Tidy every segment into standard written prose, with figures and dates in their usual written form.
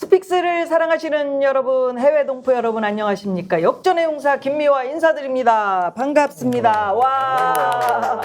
스픽스를 사랑하시는 여러분, 해외 동포 여러분 안녕하십니까? 역전의 용사 김미화 인사드립니다. 반갑습니다. 와,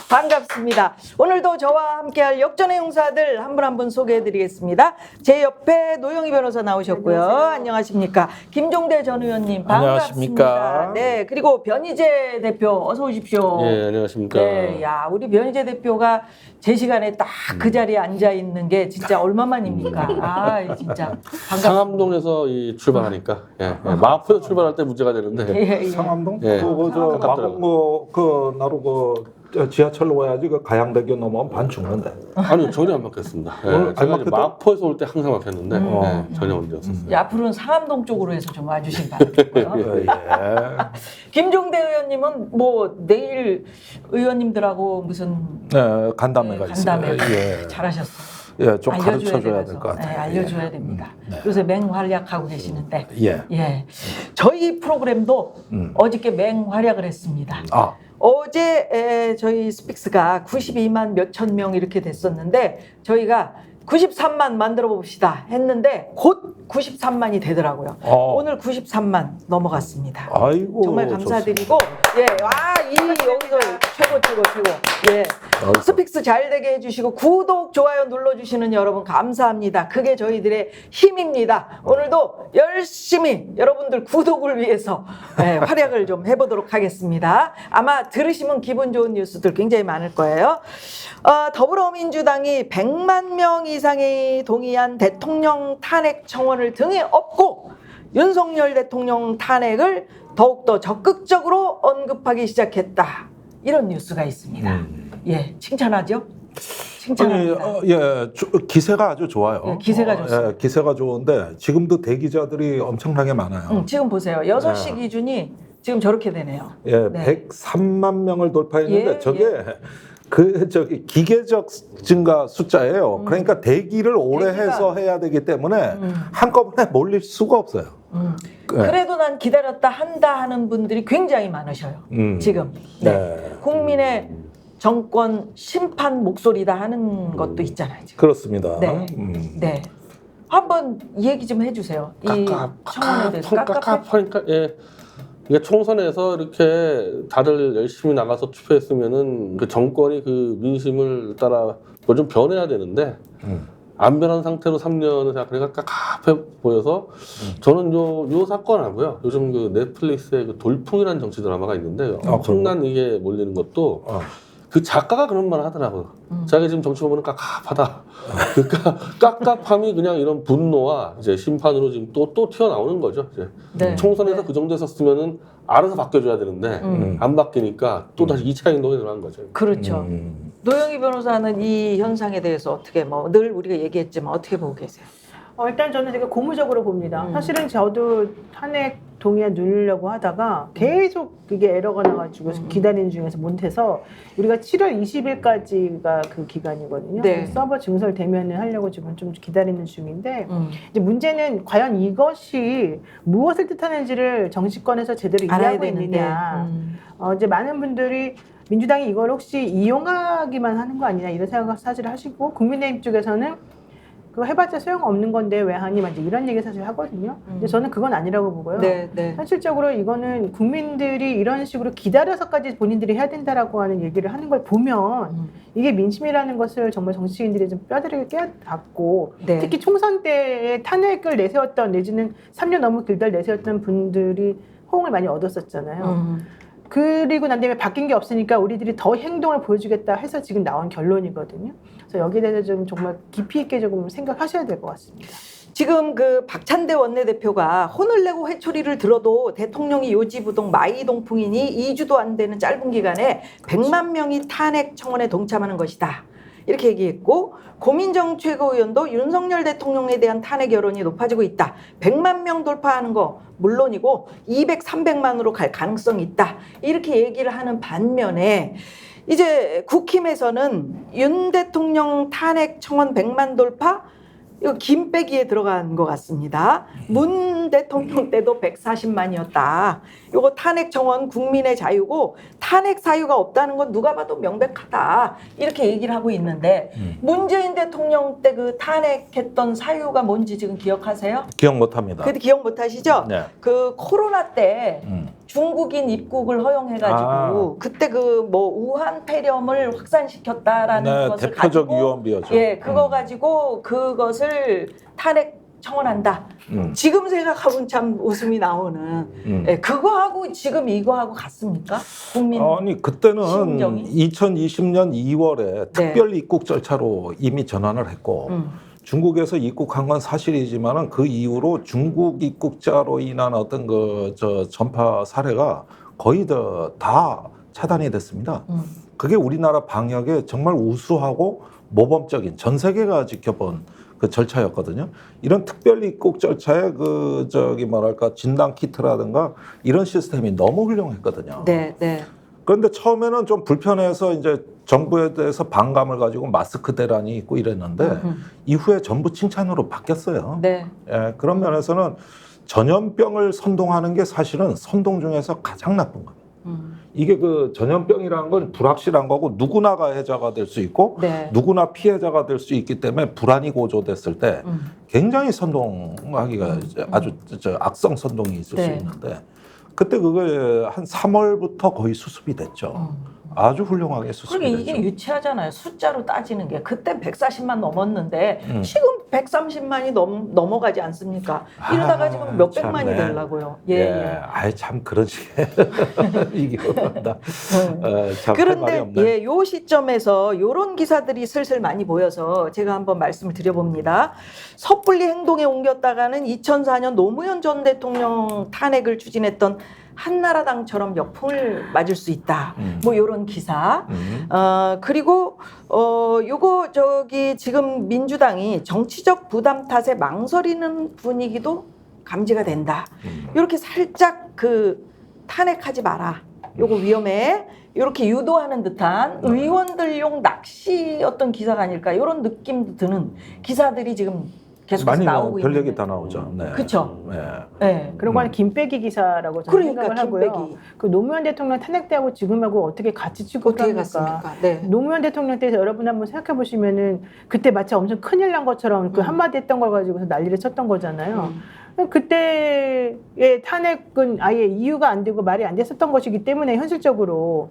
반갑습니다. 오늘도 저와 함께할 역전의 용사들 한 분 한 분 소개해드리겠습니다. 제 옆에 노영희 변호사 나오셨고요. 안녕하십니까? 김종대 전 의원님 반갑습니다. 안녕하십니까? 네, 그리고 변희재 대표 어서 오십시오. 예, 안녕하십니까? 네, 야, 우리 변희재 대표가 제 시간에 딱 그 자리에 앉아 있는 게 진짜 얼마만입니까? 아, 진짜 반갑습니다. 상암동에서 출발하니까 마포에서 출발할 때 문제가 되는데 예, 예. 상암동? 예. 그저 가깝더라고요. 나로 지하철로 와야지 그 가양대교 넘어면 반 죽는데. 아니요, 전혀 안 막혔습니다. 예, 안 제가 이제 막혔다? 마포에서 올 때 항상 막혔는데 전혀 문제 없었어요. 예, 앞으로는 상암동 쪽으로 해서 좀 와주시기 바라겠고요. 예. 김종대 의원님은 뭐 내일 의원님들하고 무슨 간담회가 있어요. 간담회 예. 잘하셨어요. 예, 좀 알려줘야 가르쳐줘야 될 돼서. 것 같아요. 네, 알려줘야 됩니다. 네. 요새 맹활약하고 계시는데. 예. 예. 저희 프로그램도 어저께 맹활약을 했습니다. 아, 어제 저희 스픽스가 92만 몇천 명 이렇게 됐었는데 저희가 93만 만들어 봅시다 했는데 곧 93만이 되더라고요. 오늘 93만 넘어갔습니다. 아이고. 정말 감사드리고 예, 여기서 최고. 예. 스픽스 잘 되게 해주시고 구독, 좋아요 눌러주시는 여러분 감사합니다. 그게 저희들의 힘입니다. 오늘도 열심히 여러분들 구독을 위해서 활약을 좀 해보도록 하겠습니다. 아마 들으시면 기분 좋은 뉴스들 굉장히 많을 거예요. 더불어민주당이 100만 명 이상이 동의한 대통령 탄핵 청원을 등에 업고 윤석열 대통령 탄핵을 더욱더 적극적으로 언급하기 시작했다. 이런 뉴스가 있습니다. 예, 칭찬하죠? 칭찬합니다. 기세가 아주 좋아요. 예, 기세가 좋습니다. 예, 기세가 좋은데 지금도 대기자들이 엄청나게 많아요. 지금 보세요. 6시 기준이 지금 저렇게 되네요. 예, 네. 103만 명을 돌파했는데 예, 저게 기계적 증가 숫자예요. 그러니까 대기를 오래 해서 해야 되기 때문에 한꺼번에 몰릴 수가 없어요. 그래도 난 기다렸다 한다 하는 분들이 굉장히 많으셔요. 지금. 네. 국민의 정권 심판 목소리다 하는 것도 있잖아요. 지금. 그렇습니다. 네. 네. 한번 얘기 좀 해주세요. 이 청원에 대해서 깝깝하니까 이게 총선에서 이렇게 다들 열심히 나가서 투표했으면은 그 정권이 그 민심을 따라 뭐 좀 변해야 되는데 안 변한 상태로 3년을 생각하니까 깝깝해 보여서 저는 요 사건하고요. 요즘 그 넷플릭스의 그 돌풍이라는 정치 드라마가 있는데 엄청난 이게 몰리는 것도 그 작가가 그런 말을 하더라고요. 자기가 지금 정치 보면은 깝깝하다. 그러니까 깝깝함이 그냥 이런 분노와 이제 심판으로 지금 또 튀어나오는 거죠. 이제 네. 총선에서 네. 그 정도 했었으면은 알아서 바뀌어줘야 되는데 안 바뀌니까 또 다시 2차 행동에 들어간 거죠. 그렇죠. 노영희 변호사는 이 현상에 대해서 어떻게 늘 우리가 얘기했지만 어떻게 보고 계세요? 일단 저는 되게 고무적으로 봅니다. 사실은 저도 탄핵 동의안 누르려고 하다가 계속 그게 에러가 나가지고 기다리는 중에서 못해서 우리가 7월 20일까지가 그 기간이거든요. 네. 서버 증설되면은 하려고 지금 좀 기다리는 중인데 이제 문제는 과연 이것이 무엇을 뜻하는지를 정치권에서 제대로 알아야 이해하고 되는데. 있느냐. 이제 많은 분들이 민주당이 이걸 혹시 이용하기만 하는 거 아니냐 이런 생각을 사실 하시고 국민의힘 쪽에서는 그거 해봤자 소용없는 건데 왜 하니? 이제 이런 얘기 사실 하거든요. 근데 저는 그건 아니라고 보고요. 네, 네. 현실적으로 이거는 국민들이 이런 식으로 기다려서까지 본인들이 해야 된다라고 하는 얘기를 하는 걸 보면 이게 민심이라는 것을 정말 정치인들이 좀 뼈다리게 깨닫고 네. 특히 총선 때에 탄핵을 내세웠던 내지는 3년 너무 길다 내세웠던 분들이 호응을 많이 얻었었잖아요. 그리고 난 다음에 바뀐 게 없으니까 우리들이 더 행동을 보여주겠다 해서 지금 나온 결론이거든요. 그래서 여기에 대해서 좀 정말 깊이 있게 조금 생각하셔야 될 것 같습니다. 지금 그 박찬대 원내대표가 혼을 내고 회초리를 들어도 대통령이 요지부동 마이동풍이니 2주도 안 되는 짧은 기간에 100만 명이 탄핵 청원에 동참하는 것이다. 이렇게 얘기했고 고민정 최고위원도 윤석열 대통령에 대한 탄핵 여론이 높아지고 있다. 100만 명 돌파하는 거 물론이고 200, 300만으로 갈 가능성이 있다. 이렇게 얘기를 하는 반면에 이제 국힘에서는 윤 대통령 탄핵 청원 100만 돌파 이거 김빼기에 들어간 것 같습니다. 문 대통령 때도 140만이었다. 이거 탄핵 정원 국민의 자유고 탄핵 사유가 없다는 건 누가 봐도 명백하다. 이렇게 얘기를 하고 있는데 문재인 대통령 때 그 탄핵했던 사유가 뭔지 지금 기억하세요? 기억 못합니다. 그때 기억 못하시죠? 네. 그 코로나 때 중국인 입국을 허용해가지고 그때 그 뭐 우한 폐렴을 확산시켰다라는 네, 것을 대표적 가지고 유언비어죠. 예, 그거 가지고 그것을 탄핵 청원한다. 지금 생각하면 참 웃음이 나오는. 예, 그거하고 지금 이거하고 같습니까? 국민 아니 그때는 심정이? 2020년 2월에 특별 입국 절차로 이미 전환을 했고 중국에서 입국한 건 사실이지만은 그 이후로 중국 입국자로 인한 어떤 그 전파 사례가 거의 다 차단이 됐습니다. 그게 우리나라 방역에 정말 우수하고 모범적인 전 세계가 지켜본 그 절차였거든요. 이런 특별 입국 절차의 그 뭐랄까 진단 키트라든가 이런 시스템이 너무 훌륭했거든요. 네, 네. 그런데 처음에는 좀 불편해서 이제 정부에 대해서 반감을 가지고 마스크 대란이 있고 이랬는데 이후에 전부 칭찬으로 바뀌었어요. 네. 예, 그런 면에서는 전염병을 선동하는 게 사실은 선동 중에서 가장 나쁜 겁니다. 이게 그 전염병이라는 건 불확실한 거고 누구나가 해자가 될 수 있고 네. 누구나 피해자가 될 수 있기 때문에 불안이 고조됐을 때 굉장히 선동하기가 이제 아주 악성 선동이 있을 네. 수 있는데 그때 그게 한 3월부터 거의 수습이 됐죠. 아주 훌륭하게 수습이 그러게 됐죠. 이게 유치하잖아요. 숫자로 따지는 게 그때 140만 넘었는데 지금 130만이 넘어가지 않습니까? 이러다가 지금 몇백만이 참네. 되려고요. 예, 예, 예. 아이 참 그런 식의 이게 참 할 말이 그런데 없네. 예, 요 시점에서 요런 기사들이 슬슬 많이 보여서 제가 한번 말씀을 드려봅니다. 섣불리 행동에 옮겼다가는 2004년 노무현 전 대통령 탄핵을 추진했던 한나라당처럼 역풍을 맞을 수 있다. 뭐 요런 기사. 그리고 요거 지금 민주당이 정치적 부담 탓에 망설이는 분위기도 감지가 된다. 이렇게 살짝 그 탄핵하지 마라. 요거 위험해. 이렇게 유도하는 듯한 의원들용 낚시 어떤 기사가 아닐까 이런 느낌도 드는 기사들이 지금 계속해서 많이 나오고 별 얘기 있는데. 다 나오죠. 네. 그쵸? 네. 네. 그런 거는 김빼기 기사라고 저는 그러니까 생각을 하고요. 김빼기. 그 노무현 대통령 탄핵 때하고 지금하고 어떻게 같이 취급을 어떻게 합니까? 갔습니까? 네. 노무현 대통령 때에서 여러분 한번 생각해 보시면은 그때 마치 엄청 큰일 난 것처럼 그 한마디 했던 걸 가지고서 난리를 쳤던 거잖아요. 그때의 탄핵은 아예 이유가 안 되고 말이 안 됐었던 것이기 때문에 현실적으로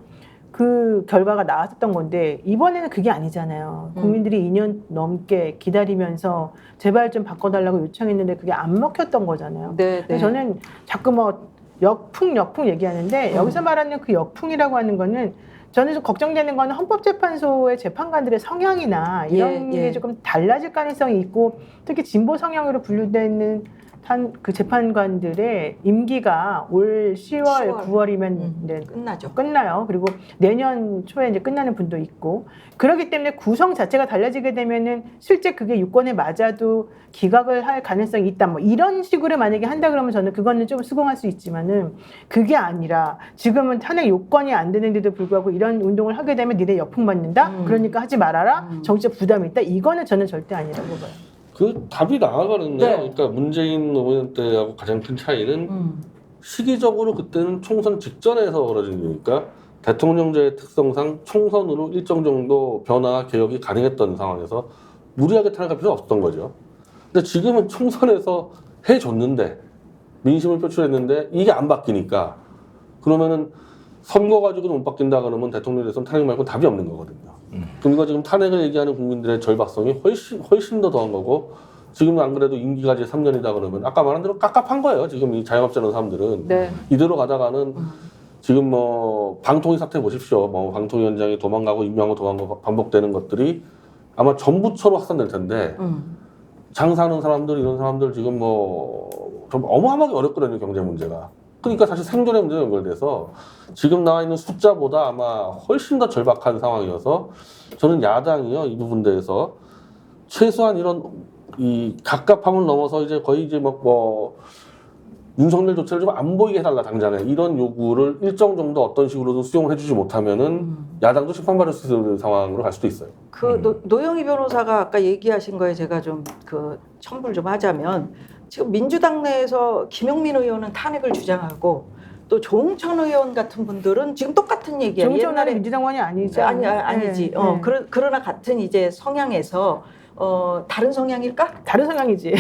그 결과가 나왔었던 건데 이번에는 그게 아니잖아요. 국민들이 2년 넘게 기다리면서 제발 좀 바꿔달라고 요청했는데 그게 안 먹혔던 거잖아요. 네, 네. 그래서 저는 자꾸 뭐 역풍 얘기하는데 여기서 말하는 그 역풍이라고 하는 거는 저는 좀 걱정되는 거는 헌법재판소의 재판관들의 성향이나 이런 예, 게 예. 조금 달라질 가능성이 있고 특히 진보 성향으로 분류되는 그 재판관들의 임기가 올 10월, 9월이면 이제 끝나죠. 끝나요. 그리고 내년 초에 이제 끝나는 분도 있고 그렇기 때문에 구성 자체가 달라지게 되면은 실제 그게 유권에 맞아도 기각을 할 가능성이 있다. 뭐 이런 식으로 만약에 한다 그러면 저는 그거는 좀 수긍할 수 있지만은 그게 아니라 지금은 탄핵 요건이 안 되는데도 불구하고 이런 운동을 하게 되면 니네 역풍 맞는다. 그러니까 하지 말아라. 정치적 부담이 있다. 이거는 저는 절대 아니라고 봐요. 그 답이 나와가는데요. 네. 그러니까 문재인 노무현 때하고 가장 큰 차이는 시기적으로 그때는 총선 직전에서 벌어진 거니까 대통령제의 특성상 총선으로 일정 정도 변화 개혁이 가능했던 상황에서 무리하게 탄핵할 필요 없었던 거죠. 근데 지금은 총선에서 해줬는데 민심을 표출했는데 이게 안 바뀌니까 그러면은 선거 가지고는 못 바뀐다 그러면 대통령에서는 탄핵 말고 답이 없는 거거든요. 그러니까 지금 탄핵을 얘기하는 국민들의 절박성이 훨씬 더 더한 거고 지금 안 그래도 임기가 이제 3년이다 그러면 아까 말한 대로 깝깝한 거예요. 지금 이 자영업자라는 사람들은 네. 이대로 가다가는 지금 뭐 방통위 사태 보십시오. 뭐 방통위원장이 도망가고 임명하고 도망가고 반복되는 것들이 아마 전부처로 확산될 텐데 장사하는 사람들 이런 사람들 지금 뭐 좀 어마어마하게 어렵거든요. 경제 문제가. 그러니까 사실 생존의 문제가 연결돼서 지금 나와 있는 숫자보다 아마 훨씬 더 절박한 상황이어서 저는 야당이요 이 부분 대해서 최소한 이런 이 갑갑함을 넘어서 이제 거의 이제 뭐 윤석열 조치를 좀 안 보이게 해달라 당장에 이런 요구를 일정 정도 어떤 식으로든 수용을 해주지 못하면은 야당도 심판받을 수 있는 상황으로 갈 수도 있어요. 노영희 변호사가 아까 얘기하신 거에 제가 좀 첨부를 좀 하자면 지금 민주당 내에서 김용민 의원은 탄핵을 주장하고 또 조홍천 의원 같은 분들은 지금 똑같은 얘기야. 정청원은 민주당원이 아니죠. 아니지. 네. 그러나 같은 이제 성향에서 다른 성향일까? 다른 성향이지.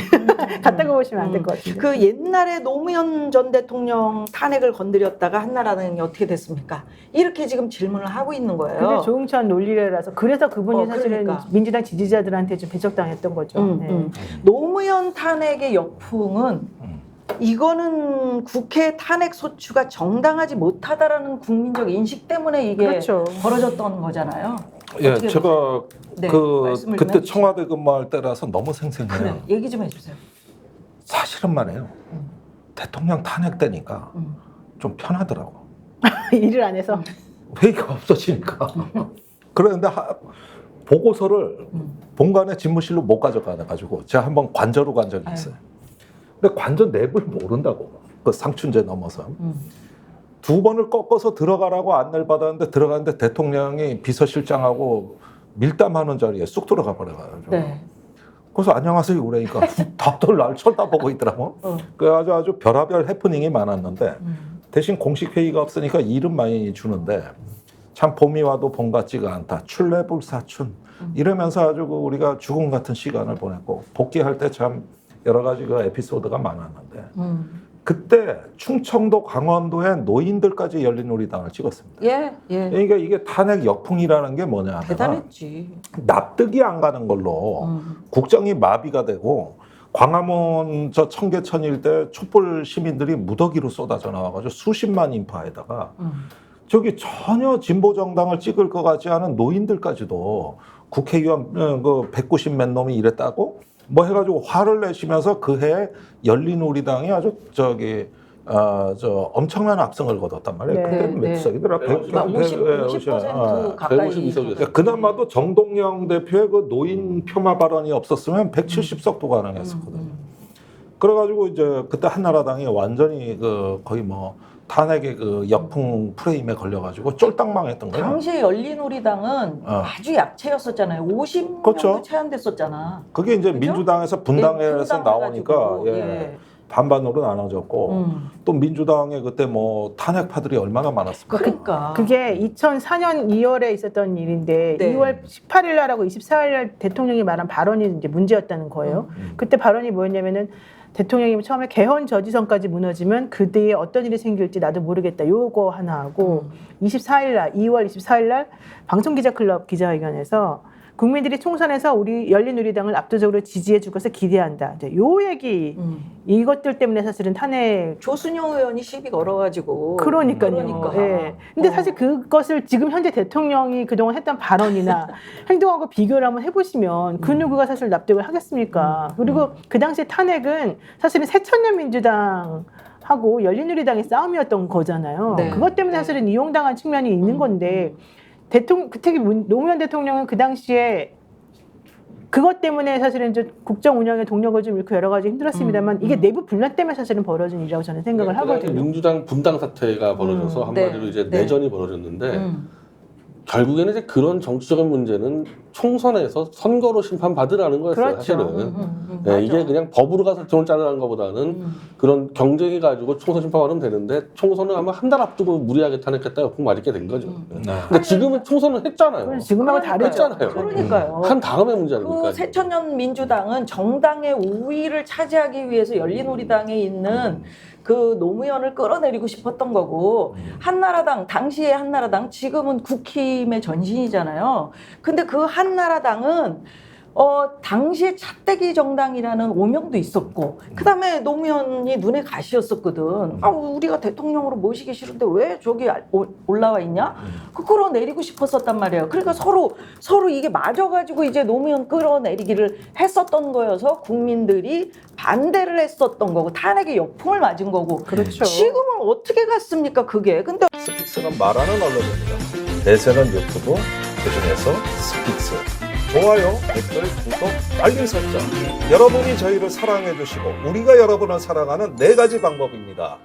같다고 보시면 안 될 것 같은데. 그 옛날에 노무현 전 대통령 탄핵을 건드렸다가 한나라당이 어떻게 됐습니까? 이렇게 지금 질문을 하고 있는 거예요. 그게 조응천 논리라서 그래서 그분이 사실은 그러니까. 민주당 지지자들한테 좀 배척당했던 거죠. 네. 노무현 탄핵의 역풍은 이거는 국회 탄핵 소추가 정당하지 못하다라는 국민적 인식 때문에 이게 그렇죠. 벌어졌던 거잖아요. 예, 어떻게 제가 네, 말씀을 좀 그때 해주시죠. 청와대 근무할 때라서 너무 생생해요. 그래, 얘기 좀 해주세요. 사실은 말이에요. 대통령 탄핵 때니까 좀 편하더라고. 일을 안 해서. 회의가 없어지니까. 그런데 보고서를 본관의 집무실로 못 가져가가지고 제가 한번 관저로 간 적이 있어요. 근데 관저 내부를 모른다고. 그 상춘제 넘어서. 두 번을 꺾어서 들어가라고 안내를 받았는데 들어갔는데 대통령이 비서실장하고 밀담하는 자리에 쑥 들어가 버려가지고. 네. 그래서 안녕하세요 그러니까 다들 날 쳐다보고 있더라고. 그래가지고 아주 별의별 해프닝이 많았는데 대신 공식 회의가 없으니까 일은 많이 주는데 참 봄이 와도 봄 같지가 않다. 출래불사춘 이러면서 아주 우리가 죽음 같은 시간을 보냈고 복귀할 때 참 여러 가지 그 에피소드가 많았는데 그때 충청도 강원도의 노인들까지 열린우리당을 찍었습니다. 예. 그러니까 이게 탄핵 역풍이라는 게 뭐냐 하면 대단했지. 납득이 안 가는 걸로 국정이 마비가 되고 광화문 저 청계천 일대 촛불 시민들이 무더기로 쏟아져 나와가지고 수십만 인파에다가 저기 전혀 진보 정당을 찍을 것 같지 않은 노인들까지도 국회의원 그 190몇 놈이 이랬다고 뭐 해가지고 화를 내시면서 그해 열린우리당이 아주 엄청난 압승을 거뒀단 말이에요. 네, 그때는 몇 석이더라? 50% 가까이. 152석이었어요. 그나마도 정동영 대표의 그 노인 폄하 발언이 없었으면 170석도 가능했었거든요. 그래가지고 이제 그때 한나라당이 완전히 거의 뭐 탄핵의 그 역풍 프레임에 걸려가지고 쫄딱 망했던 거예요. 당시에 열린우리당은 아주 약체였었잖아요. 50명도 그렇죠. 채 안 됐었잖아. 그게 이제 그죠? 민주당에서 분당해서 네, 나오니까 분당해가지고, 예, 반반으로 나눠졌고 또 민주당에 그때 뭐 탄핵파들이 얼마나 많았습니까? 그러니까. 그게 2004년 2월에 있었던 일인데 네. 2월 18일 날하고 24일 날 대통령이 말한 발언이 이제 문제였다는 거예요. 그때 발언이 뭐였냐면은 대통령이 처음에 개헌 저지선까지 무너지면 그 뒤에 어떤 일이 생길지 나도 모르겠다. 요거 하나 하고 24일 날 2월 24일 날 방송기자클럽 기자회견에서 국민들이 총선에서 우리 열린우리당을 압도적으로 지지해 줄 것을 기대한다. 이제 요 얘기 이것들 때문에 사실은 탄핵 조순영 의원이 시비 걸어가지고. 그러니까요. 예. 근데 사실 그것을 지금 현재 대통령이 그동안 했던 발언이나 행동하고 비교를 한번 해보시면 그 누구가 사실 납득을 하겠습니까? 그리고 그 당시에 탄핵은 사실은 새천년 민주당 하고 열린우리당의 싸움이었던 거잖아요. 네. 그것 때문에 사실은 이용당한 측면이 있는 건데 특히 노무현 대통령은 그 당시에 그것 때문에 사실은 이제 국정 운영의 동력을 좀 잃고 여러 가지 힘들었습니다만 이게 내부 분란 때문에 사실은 벌어진 일이라고 저는 생각을 하거든요. 민주당 분당 사태가 벌어져서 한마디로 네. 이제 네. 내전이 벌어졌는데 결국에는 이제 그런 정치적인 문제는 총선에서 선거로 심판받으라는 거였어요. 그렇죠. 사실은. 맞아. 이게 그냥 법으로 가서 대통령 자르는 것보다는 그런 경쟁해가지고 총선 심판하면 되는데 총선은 아마 한 달 앞두고 무리하게 탄핵했다 역풍 맞게 된 거죠. 근데 지금은 총선을 했잖아요. 지금하고 다르죠. 했잖아요. 그러니까요. 한 다음에 문제 아닙니까? 그 새천년 민주당은 정당의 우위를 차지하기 위해서 열린우리당에 있는 그 노무현을 끌어내리고 싶었던 거고 한나라당 당시에 한나라당 지금은 국힘의 전신이잖아요. 근데 그 한나라당은 당시에 찻대기 정당이라는 오명도 있었고 그다음에 노무현이 눈에 가시였었거든. 우리가 대통령으로 모시기 싫은데 왜 저기 올라와 있냐? 그 끌어내리고 싶었었단 말이에요. 그러니까 서로 이게 맞아가지고 이제 노무현 끌어내리기를 했었던 거여서 국민들이 반대를 했었던 거고 탄핵의 역풍을 맞은 거고. 그렇죠. 지금은 어떻게 갔습니까 그게? 근데 스픽스는 말하는 언론입니다. 대세는 유튜브, 그중에서 스픽스. 좋아요, 댓글, 구독, 알림 설정. 여러분이 저희를 사랑해 주시고 우리가 여러분을 사랑하는 4가지 방법입니다.